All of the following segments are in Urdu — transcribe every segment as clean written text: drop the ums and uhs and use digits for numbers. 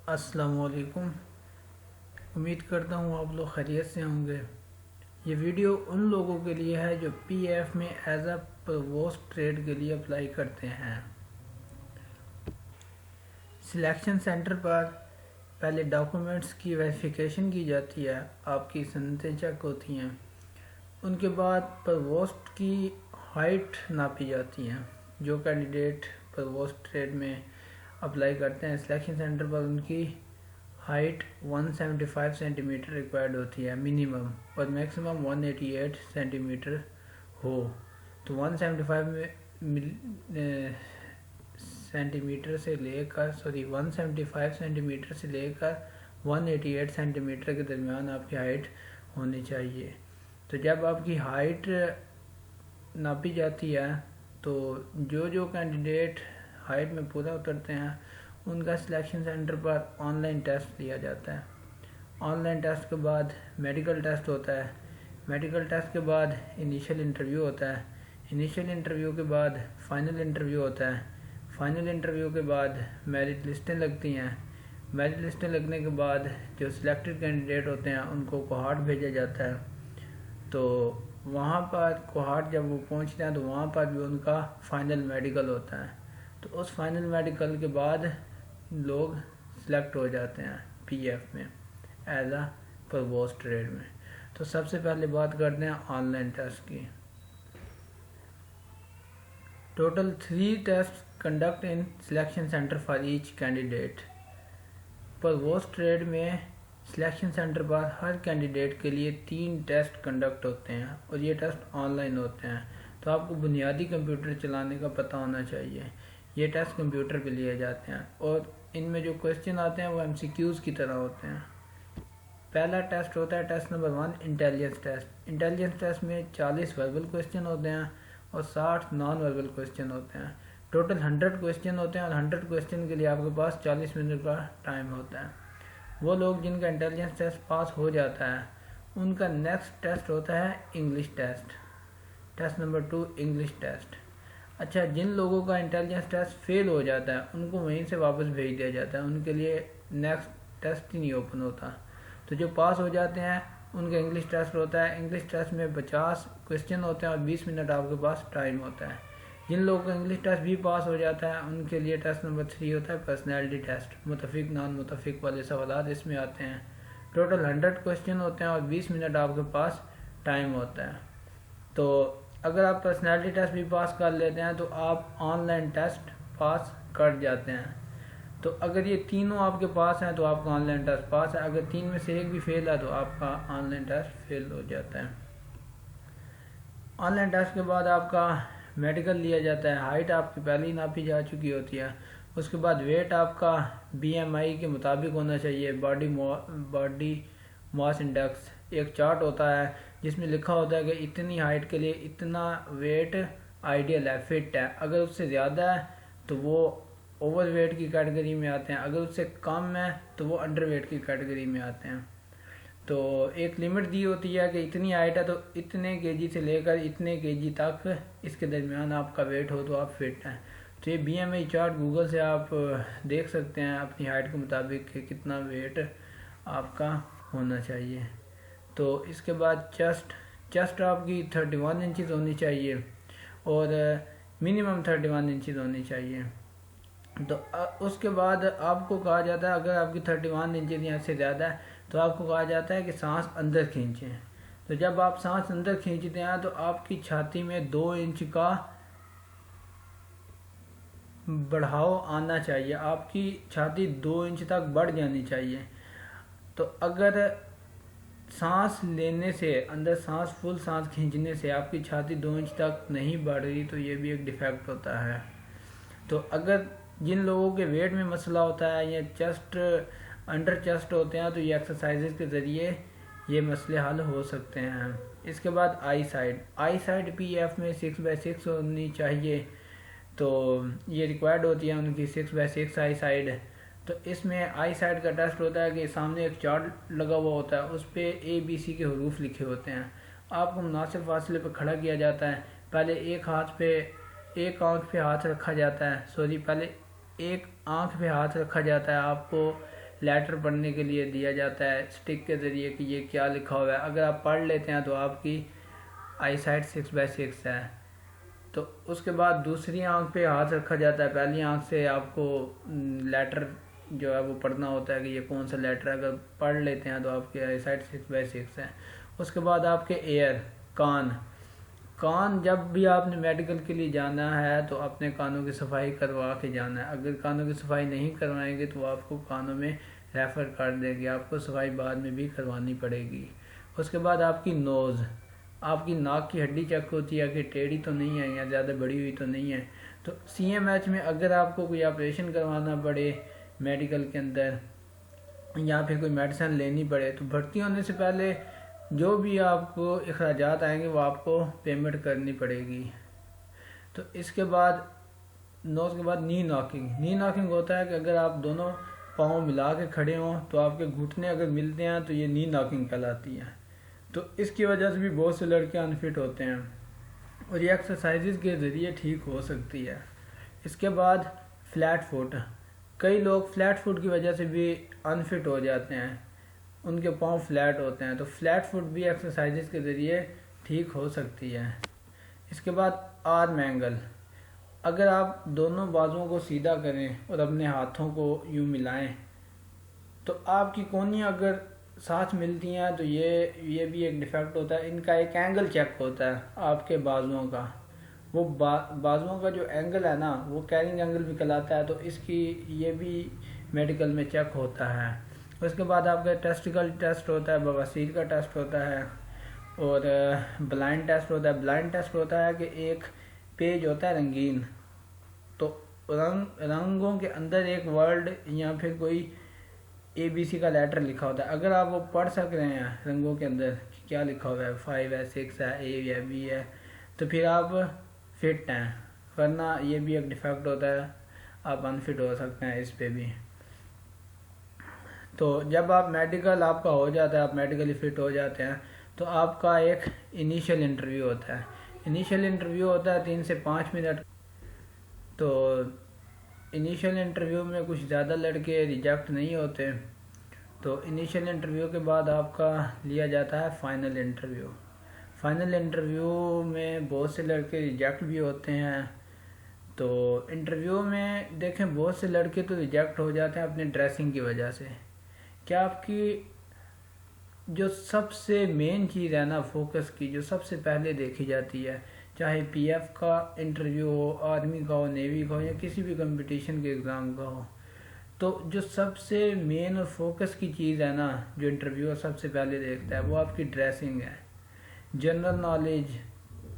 السلام علیکم۔ امید کرتا ہوں آپ لوگ خیریت سے ہوں گے۔ یہ ویڈیو ان لوگوں کے لیے ہے جو پی ایف میں ایز اے پرووسٹ ٹریڈ کے لیے اپلائی کرتے ہیں۔ سلیکشن سینٹر پر پہلے ڈاکومنٹس کی ویریفیکیشن کی جاتی ہے، آپ کی سندیں چیک ہوتی ہیں، ان کے بعد پرووسٹ کی ہائٹ ناپی جاتی ہیں۔ جو کینڈیڈیٹ پرووسٹ ٹریڈ میں اپلائی کرتے ہیں سلیکشن سینٹر پر، ان کی ہائٹ 175 سینٹی میٹر ریکوائرڈ ہوتی ہے منیمم، اور میکسیمم 188 سینٹی میٹر ہو۔ تو 175 سینٹی میٹر سے لے کر 175 سینٹی میٹر سے لے کر 188 سینٹی میٹر کے درمیان آپ کی ہائٹ ہونی چاہیے۔ تو جب آپ کی ہائٹ ناپی جاتی ہے تو جو کینڈیڈیٹ ہائٹ میں پورا اترتے ہیں ان کا selection centre per on line test لیا جاتا ہے۔ آن لائن ٹیسٹ کے بعد میڈیکل ٹیسٹ ہوتا ہے۔ میڈیکل ٹیسٹ کے بعد انیشیل انٹرویو ہوتا ہے۔ انیشیل انٹرویو کے بعد فائنل انٹرویو ہوتا ہے۔ فائنل انٹرویو کے بعد میرٹ لسٹیں لگتی ہیں۔ میرٹ لسٹیں لگنے کے بعد جو سلیکٹڈ کینڈیڈیٹ ہوتے ہیں ان کو کوہارٹ بھیجا جاتا ہے۔ تو وہاں پر کوہارٹ جب وہ پہنچتے ہیں تو وہاں پر بھی ان کا فائنل میڈیکل ہوتا ہے۔ تو اس فائنل میڈیکل کے بعد لوگ سلیکٹ ہو جاتے ہیں پی ایف میں ایز اے پرووسٹ ٹریڈ میں۔ تو سب سے پہلے بات کرتے ہیں آن لائن ٹیسٹ کی۔ Total 3 test conduct in selection centre for each candidate. Provost trade میں سلیکشن سینٹر پر ہر کینڈیڈیٹ کے لیے 3 ٹیسٹ کنڈکٹ ہوتے ہیں اور یہ ٹیسٹ آن لائن ہوتے ہیں۔ تو آپ کو بنیادی کمپیوٹر چلانے کا پتہ ہونا چاہیے۔ یہ ٹیسٹ کمپیوٹر پہ لیے جاتے ہیں اور ان میں جو کویسچن آتے ہیں وہ ایم سی کیوز کی طرح ہوتے ہیں۔ پہلا ٹیسٹ ہوتا ہے test number 1 intelligence test. Intelligence test میں 40 وربل کویسچن ہوتے ہیں اور 60 نان وربل کویسچن ہوتے ہیں۔ ٹوٹل 100 کویسچن ہوتے ہیں اور 100 کویسچن کے لیے آپ کے پاس 40 منٹ کا ٹائم ہوتا ہے۔ وہ لوگ جن کا انٹیلیجنس ٹیسٹ پاس ہو جاتا ہے ان کا نیکسٹ ٹیسٹ ہوتا ہے English test, test number 2 English test. اچھا، جن لوگوں کا انٹیلیجنس ٹیسٹ فیل ہو جاتا ہے ان کو وہیں سے واپس بھیج دیا جاتا ہے، ان کے لیے نیکسٹ ٹیسٹ ہی نہیں اوپن ہوتا۔ تو جو پاس ہو جاتے ہیں ان کا انگلش ٹیسٹ ہوتا ہے۔ انگلش ٹیسٹ میں 50 کویسچن ہوتے ہیں اور 20 منٹ آپ کے پاس ٹائم ہوتا ہے۔ جن لوگوں کا انگلش ٹیسٹ بھی پاس ہو جاتا ہے ان کے لیے ٹیسٹ نمبر 3 ہوتا ہے پرسنالٹی ٹیسٹ۔ متفق نان متفق والے سوالات اس میں آتے ہیں۔ ٹوٹل 100 کویسچن ہوتے ہیں اور 20 منٹ آپ کے پاس ٹائم ہوتا ہے۔ تو اگر آپ پرسنالٹی ٹیسٹ بھی پاس کر لیتے ہیں تو آپ آن لائن ٹیسٹ پاس کر جاتے ہیں۔ تو اگر یہ تینوں آپ کے پاس ہیں تو آپ کا آن لائن ٹیسٹ پاس ہے، اگر 3 میں سے ایک بھی فیل ہے تو آپ کا آن لائن ٹیسٹ فیل ہو جاتا ہے۔ آن لائن ٹیسٹ کے بعد آپ کا میڈیکل لیا جاتا ہے۔ ہائٹ آپ کی پہلے ہی ناپی جا چکی ہوتی ہے۔ اس کے بعد ویٹ آپ کا بی ایم آئی کے مطابق ہونا چاہیے، باڈی ماس انڈیکس۔ ایک چارٹ ہوتا ہے جس میں لکھا ہوتا ہے کہ اتنی ہائٹ کے لیے اتنا ویٹ آئیڈیل ہے، فٹ ہے۔ اگر اس سے زیادہ ہے تو وہ اوور ویٹ کی کیٹیگری میں آتے ہیں، اگر اس سے کم ہے تو وہ انڈر ویٹ کی کیٹیگری میں آتے ہیں۔ تو ایک لمٹ دی ہوتی ہے کہ اتنی ہائٹ ہے تو اتنے کے جی سے لے کر اتنے کے جی تک اس کے درمیان آپ کا ویٹ ہو تو آپ فٹ ہیں۔ تو یہ بی ایم آئی چارٹ گوگل سے آپ دیکھ سکتے ہیں اپنی ہائٹ کے مطابق کہ کتنا ویٹ آپ کا ہونا چاہیے۔ تو اس کے بعد چیسٹ آپ کی 31 انچز ہونی چاہیے اور منیمم 31 انچز ہونی چاہیے۔ تو اس کے بعد آپ کو کہا جاتا ہے اگر آپ کی 31 انچز یا سے زیادہ ہے تو آپ کو کہا جاتا ہے کہ سانس اندر کھینچیں۔ تو جب آپ سانس اندر کھینچتے ہیں تو آپ کی چھاتی میں 2 انچ کا بڑھاؤ آنا چاہیے، آپ کی چھاتی 2 انچ تک بڑھ جانی چاہیے۔ تو اگر سانس لینے سے اندر فل سانس کھینچنے سے آپ کی چھاتی 2 انچ تک نہیں بڑھ رہی تو یہ بھی ایک ڈیفیکٹ ہوتا ہے۔ تو اگر جن لوگوں کے ویٹ میں مسئلہ ہوتا ہے یا انڈر چیسٹ ہوتے ہیں تو یہ ایکسرسائزز کے ذریعے یہ مسئلے حل ہو سکتے ہیں۔ اس کے بعد آئی سائڈ پی ایف میں 6/6 ہونی چاہیے، تو یہ ریکوائرڈ ہوتی ہے ان کی 6/6 آئی سائڈ۔ تو اس میں آئی سائڈ کا ٹیسٹ ہوتا ہے کہ سامنے ایک چارٹ لگا ہوا ہوتا ہے، اس پہ ABC کے حروف لکھے ہوتے ہیں۔ آپ کو مناسب فاصلے پہ کھڑا کیا جاتا ہے، پہلے ایک آنکھ پہ ہاتھ رکھا جاتا ہے، پہلے ایک آنکھ پہ ہاتھ رکھا جاتا ہے، آپ کو لیٹر پڑھنے کے لیے دیا جاتا ہے اسٹک کے ذریعے کہ یہ کیا لکھا ہوا ہے. اگر آپ پڑھ لیتے ہیں تو آپ کی آئی سائٹ 6/6 ہے. تو اس کے بعد دوسری آنکھ پہ ہاتھ رکھا جاتا ہے. پہلی آنکھ سے آپ کو لیٹر جو ہے وہ پڑھنا ہوتا ہے کہ یہ کون سا لیٹر ہے. اگر پڑھ لیتے ہیں تو آپ کی آئی سائٹ 6/6 ہے. اس کے بعد آپ کے ایئر کان جب بھی آپ نے میڈیکل کے لیے جانا ہے تو اپنے کانوں کی صفائی کروا کے جانا ہے. اگر کانوں کی صفائی نہیں کروائیں گے تو آپ کو کانوں میں ریفر کر دیں گے, آپ کو صفائی بعد میں بھی کروانی پڑے گی. اس کے بعد آپ کی نوز, آپ کی ناک کی ہڈی چیک ہوتی ہے کہ ٹیڑھی تو نہیں ہے یا زیادہ بڑی ہوئی تو نہیں ہے. تو CMH میں اگر آپ کو کوئی آپریشن کروانا پڑے میڈیکل کے اندر یا پھر کوئی میڈیسن لینی پڑے تو بھرتی ہونے سے پہلے جو بھی آپ کو اخراجات آئیں گے وہ آپ کو پیمنٹ کرنی پڑے گی. تو اس کے بعد نوز کے بعد نی ناکنگ ہوتا ہے کہ اگر آپ دونوں پاؤں ملا کے کھڑے ہوں تو آپ کے گھٹنے اگر ملتے ہیں تو یہ نی ناکنگ کہلاتی ہے. تو اس کی وجہ سے بھی بہت سے لڑکے انفٹ ہوتے ہیں اور یہ ایکسرسائزز کے ذریعے ٹھیک ہو سکتی ہے. اس کے بعد فلیٹ فٹ, کئی لوگ فلیٹ فٹ کی وجہ سے بھی انفٹ ہو جاتے ہیں, ان کے پاؤں فلیٹ ہوتے ہیں. تو فلیٹ فٹ بھی ایکسرسائزز کے ذریعے ٹھیک ہو سکتی ہے. اس کے بعد آرم اینگل, اگر آپ دونوں بازوؤں کو سیدھا کریں اور اپنے ہاتھوں کو یوں ملائیں تو آپ کی کونیاں اگر ساتھ ملتی ہیں تو یہ بھی ایک ڈیفیکٹ ہوتا ہے. ان کا ایک اینگل چیک ہوتا ہے آپ کے بازوؤں کا, وہ بازوؤں کا جو اینگل ہے نا وہ کیرنگ اینگل بھی کہلاتا ہے. تو اس کی یہ بھی میڈیکل میں چیک ہوتا ہے. اس کے بعد آپ کا ٹیسٹیکل ٹیسٹ ہوتا ہے, بواسیر کا ٹیسٹ ہوتا ہے اور بلائنڈ ٹیسٹ ہوتا ہے. بلائنڈ ٹیسٹ ہوتا ہے کہ ایک پیج ہوتا ہے رنگین, تو رنگوں کے اندر ایک ورڈ یا پھر کوئی ABC کا لیٹر لکھا ہوتا ہے. اگر آپ وہ پڑھ سک رہے ہیں رنگوں کے اندر کیا لکھا ہوا ہے, 5 ہے, 6 ہے, A ہے, B ہے, تو پھر آپ فٹ ہیں, ورنہ یہ بھی ایک ڈیفیکٹ ہوتا ہے, آپ انفٹ ہو سکتے ہیں اس پہ بھی. تو جب آپ میڈیکل آپ کا ہو جاتا ہے, آپ میڈیکلی فٹ ہو جاتے ہیں تو آپ کا ایک انیشیل انٹرویو ہوتا ہے. انیشیل انٹرویو ہوتا ہے 3 سے 5 منٹ. تو انیشیل انٹرویو میں کچھ زیادہ لڑکے ریجیکٹ نہیں ہوتے. تو انیشیل انٹرویو کے بعد آپ کا لیا جاتا ہے فائنل انٹرویو. فائنل انٹرویو میں بہت سے لڑکے ریجیکٹ بھی ہوتے ہیں. تو انٹرویو میں دیکھیں بہت سے لڑکے تو ریجیکٹ ہو جاتے ہیں اپنے ڈریسنگ کی وجہ سے. کیا آپ کی جو سب سے مین چیز ہے نا فوکس کی, جو سب سے پہلے دیکھی جاتی ہے, چاہے PF کا انٹرویو ہو, آرمی کا ہو, نیوی کا ہو یا کسی بھی کمپٹیشن کے ایگزام کا ہو, تو جو سب سے مین اور فوکس کی چیز ہے نا جو انٹرویو سب سے پہلے دیکھتا ہے وہ آپ کی ڈریسنگ ہے. جنرل نالج,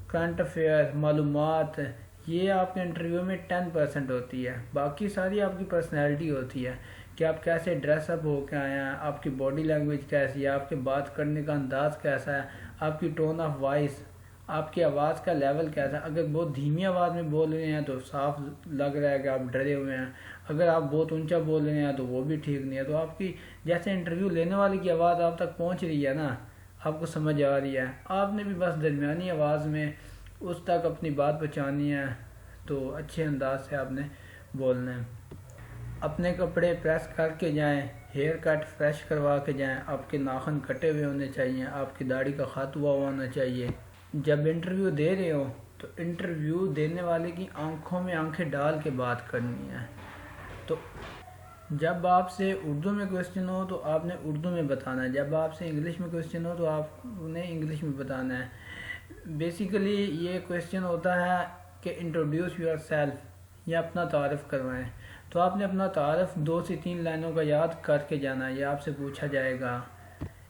کرنٹ افیئر, معلومات, یہ آپ کے انٹرویو میں 10% ہوتی ہے. باقی ساری آپ کی پرسنالٹی ہوتی ہے کہ آپ کیسے ڈریس اپ ہو کے آئے ہیں, آپ کی باڈی لینگویج کیسی ہے, آپ کے بات کرنے کا انداز کیسا ہے, آپ کی ٹون آف وائس, آپ کی آواز کا لیول کیسا ہے. اگر بہت دھیمی آواز میں بول رہے ہیں تو صاف لگ رہا ہے کہ آپ ڈرے ہوئے ہیں. اگر آپ بہت اونچا بول رہے ہیں تو وہ بھی ٹھیک نہیں ہے. تو آپ کی جیسے انٹرویو لینے والے کی آواز آپ تک پہنچ رہی ہے نا, آپ کو سمجھ آ رہی ہے, آپ نے بھی بس درمیانی آواز میں اس تک اپنی بات پہنچانی ہے. تو اچھے انداز سے آپ نے بولنا ہے. اپنے کپڑے پریس کر کے جائیں, ہیئر کٹ فریش کروا کے جائیں, آپ کے ناخن کٹے ہوئے ہونے چاہیے, آپ کی داڑھی کا خط ہوا ہونا چاہیے. جب انٹرویو دے رہے ہو تو انٹرویو دینے والے کی آنکھوں میں آنکھیں ڈال کے بات کرنی ہے. تو جب آپ سے اردو میں کویسچن ہو تو آپ نے اردو میں بتانا ہے, جب آپ سے انگلش میں کویسچن ہو تو آپ نے انگلش میں بتانا ہے. بیسیکلی یہ کویسچن ہوتا ہے کہ انٹروڈیوس یور سیلف, یا اپنا تعارف کروائیں. تو آپ نے اپنا تعارف 2 سے 3 لائنوں کا یاد کر کے جانا ہے, یہ آپ سے پوچھا جائے گا.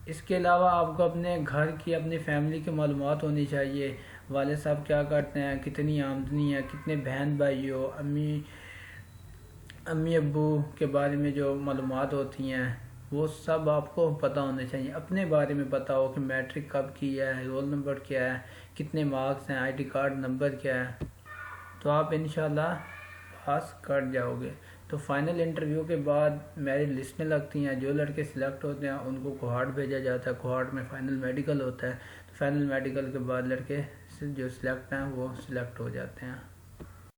اس کے علاوہ آپ کو اپنے گھر کی, اپنی فیملی کی معلومات ہونی چاہیے. والد صاحب کیا کرتے ہیں, کتنی آمدنی ہے, کتنے بہن بھائی ہو, امی ابو کے بارے میں جو معلومات ہوتی ہیں وہ سب آپ کو پتہ ہونے چاہیے. اپنے بارے میں پتہ ہو کہ میٹرک کب کیا ہے, رول نمبر کیا ہے, کتنے مارکس ہیں, ID کارڈ نمبر کیا ہے, تو آپ انشاءاللہ پاس کر جاؤ گے. تو فائنل انٹرویو کے بعد میرٹ لسٹیں لگتی ہیں, جو لڑکے سلیکٹ ہوتے ہیں ان کو کوہارٹ بھیجا جاتا ہے. کوہارٹ میں فائنل میڈیکل ہوتا ہے. تو فائنل میڈیکل کے بعد لڑکے جو سلیکٹ ہیں وہ سلیکٹ ہو جاتے ہیں.